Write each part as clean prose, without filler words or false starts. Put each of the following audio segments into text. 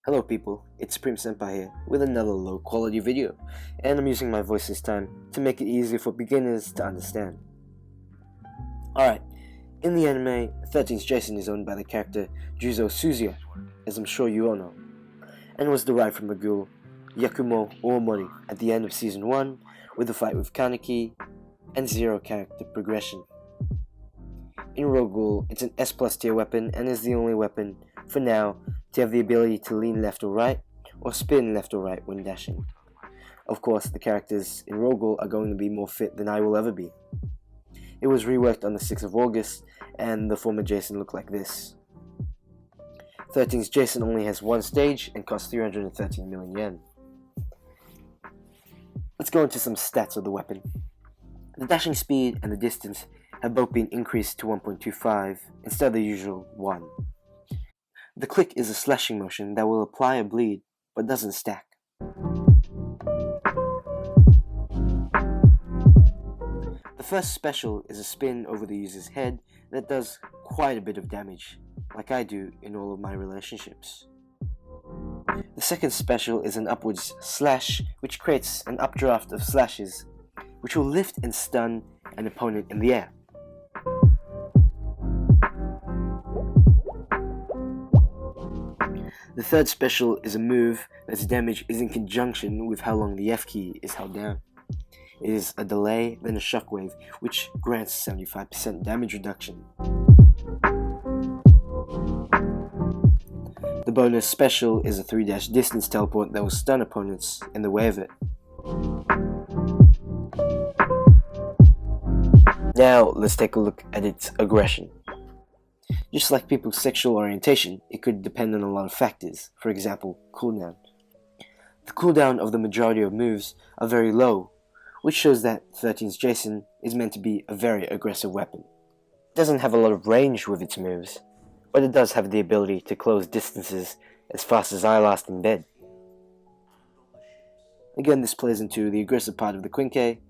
Hello people, it's Supreme Senpai here with another low quality video, and I'm using my voice this time to make it easier for beginners to understand. Alright, in the anime, 13th Jason is owned by the character Juzo Suzuya, as I'm sure you all know, and was derived from Ro-Ghoul Yakumo Omori at the end of Season 1 with a fight with Kaneki and zero character progression. In Ro-Ghoul, it's an S+ tier weapon and is the only weapon, for now, to have the ability to lean left or right, or spin left or right when dashing. Of course, the characters in Ro-Ghoul are going to be more fit than I will ever be. It was reworked on the 6th of August, and the former Jason looked like this. 13th Jason only has one stage and costs 313 million yen. Let's go into some stats of the weapon. The dashing speed and the distance have both been increased to 1.25 instead of the usual 1. The click is a slashing motion that will apply a bleed, but doesn't stack. The first special is a spin over the user's head that does quite a bit of damage, like I do in all of my relationships. The second special is an upwards slash, which creates an updraft of slashes, which will lift and stun an opponent in the air. The third special is a move that's damage is in conjunction with how long the F key is held down. It is a delay, then a shockwave, which grants 75% damage reduction. The bonus special is a 3-dash distance teleport that will stun opponents in the way of it. Now let's take a look at its aggression. Just like people's sexual orientation, it could depend on a lot of factors, for example, cooldown. The cooldown of the majority of moves are very low, which shows that 13th Jason is meant to be a very aggressive weapon. It doesn't have a lot of range with its moves, but it does have the ability to close distances as fast as I last in bed. Again, this plays into the aggressive part of the quinque.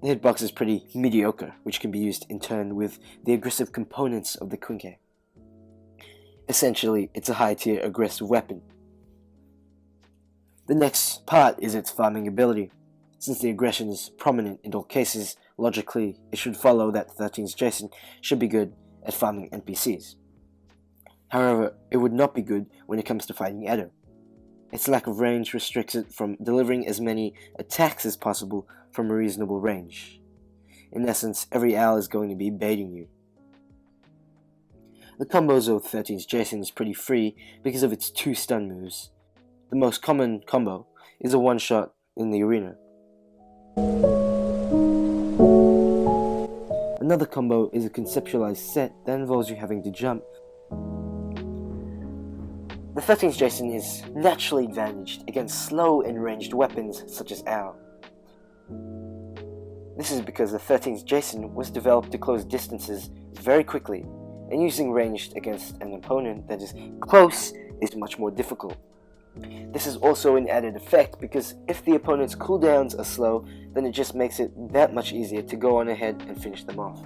The hitbox is pretty mediocre, which can be used in turn with the aggressive components of the quinque. Essentially, it's a high-tier aggressive weapon. The next part is its farming ability. Since the aggression is prominent in all cases, logically, it should follow that 13th Jason should be good at farming NPCs. However, it would not be good when it comes to fighting Edo. Its lack of range restricts it from delivering as many attacks as possible from a reasonable range. In essence, every owl is going to be baiting you. The combos of 13th Jason is pretty free because of its 2 stun moves. The most common combo is a one-shot in the arena. Another combo is a conceptualized set that involves you having to jump. The 13th Jason is naturally advantaged against slow and ranged weapons such as owl. This is because the 13th Jason was developed to close distances very quickly, and using ranged against an opponent that is close is much more difficult. This is also an added effect because if the opponent's cooldowns are slow, then it just makes it that much easier to go on ahead and finish them off.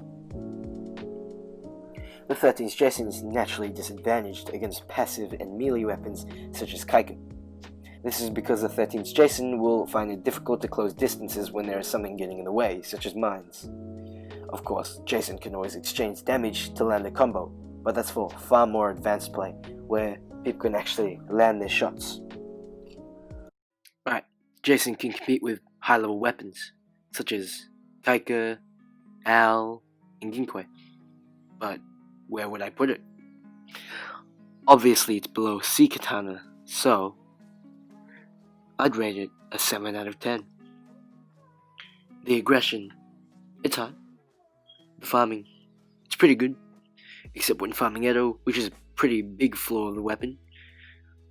The 13th Jason is naturally disadvantaged against passive and melee weapons such as quinque. This is because the 13th Jason will find it difficult to close distances when there is something getting in the way, such as mines. Of course, Jason can always exchange damage to land a combo, but that's for far more advanced play, where people can actually land their shots. Alright, Jason can compete with high-level weapons, such as quinque, owl, and quinque. But where would I put it? Obviously it's below sea katana, so I'd rate it a 7 out of 10. The aggression, it's high. The farming, it's pretty good, except when farming Edo, which is a pretty big flaw of the weapon.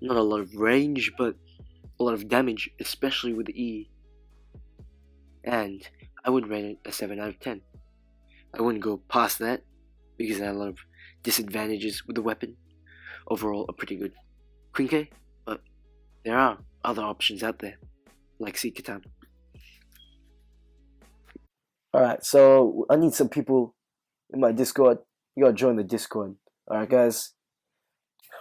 Not a lot of range, but a lot of damage, especially with the E. And I would rate it a 7 out of 10. I wouldn't go past that, because there are a lot of disadvantages with the weapon. Overall, a pretty good quinque, but there are other options out there, like sea katana. Alright, so I need some people in my Discord. You gotta join the Discord. Alright, guys?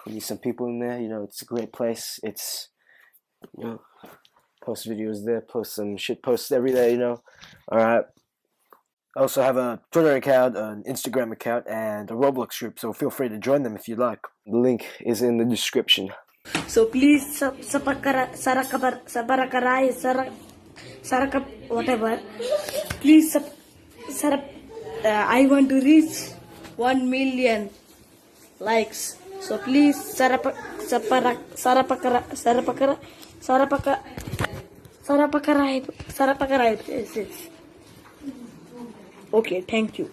We need some people in there. It's a great place. It's post videos there, post some shit posts every day. Alright. I also have a Twitter account, an Instagram account, and a Roblox group, so feel free to join them if you'd like. The link is in the description. So please whatever. Please I want to reach 1 million likes. So please sarapakarai. Okay, thank you.